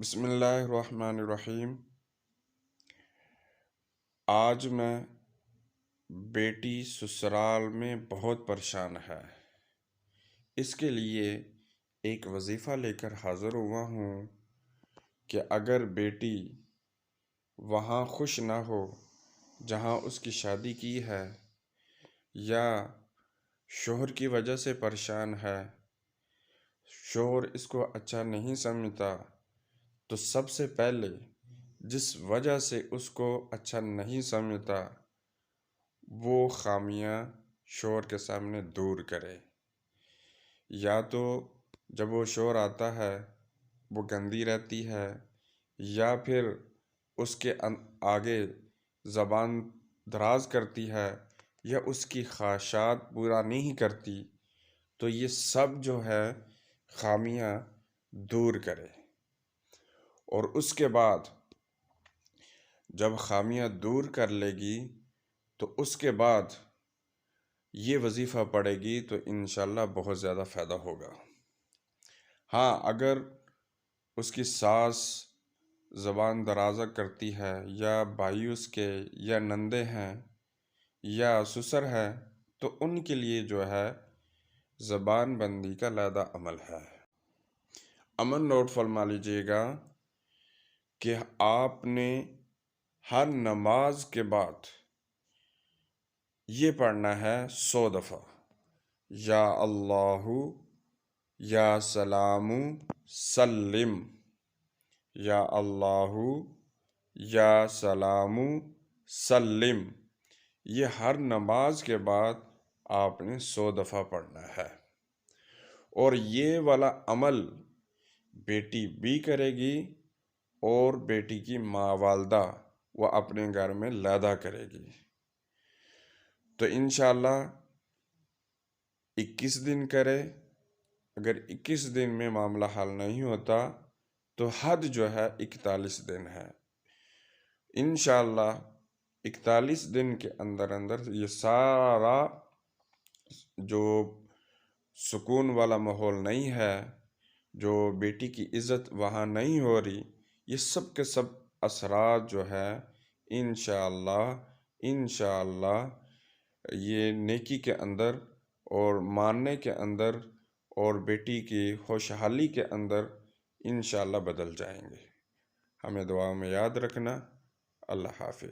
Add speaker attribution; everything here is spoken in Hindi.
Speaker 1: बिस्मिल्लाहिर्रहमानिर्रहीम। आज मैं बेटी ससुराल में बहुत परेशान है। इसके लिए एक वजीफ़ा लेकर हाज़िर हुआ हूँ कि अगर बेटी वहाँ खुश ना हो जहाँ उसकी शादी की है, या शोहर की वजह से परेशान है, शोहर इसको अच्छा नहीं समझता, तो सबसे पहले जिस वजह से उसको अच्छा नहीं समझता वो खामियां शोहर के सामने दूर करे। या तो जब वो शोहर आता है वो गंदी रहती है, या फिर उसके आगे ज़बान दराज करती है, या उसकी ख्वाहिशात पूरा नहीं करती, तो ये सब जो है खामियां दूर करे। और उसके बाद जब खामियां दूर कर लेगी तो उसके बाद ये वजीफ़ा पढ़ेगी तो इंशाल्लाह बहुत ज़्यादा फ़ायदा होगा। हाँ, अगर उसकी सास ज़बान दराज़ा करती है, या भाई उसके, या नंदे हैं, या ससुर है, तो उनके लिए जो है ज़बान बंदी का अलहदा अमल है। अमल नोट फरमा लीजिएगा कि आपने हर नमाज के बाद ये पढ़ना है 100 दफ़ा, या अल्लाहु या सलामु सल्लिम, या अल्लाहु या सलामु सल्लिम। ये हर नमाज के बाद आपने 100 दफ़ा पढ़ना है। और ये वाला अमल बेटी भी करेगी और बेटी की माँ वालदा वो अपने घर में लादा करेगी। तो इंशाल्लाह 21 दिन करे। अगर 21 दिन में मामला हल नहीं होता तो हद जो है 41 दिन है। इंशाल्लाह 41 दिन के अंदर अंदर ये सारा जो सुकून वाला माहौल नहीं है, जो बेटी की इज़्ज़त वहाँ नहीं हो रही, ये सब के सब असरात जो है इंशाल्लाह ये नेकी के अंदर और मानने के अंदर और बेटी की खुशहाली के अंदर इंशाल्लाह बदल जाएंगे। हमें दुआ में याद रखना। अल्लाह हाफ़िज़।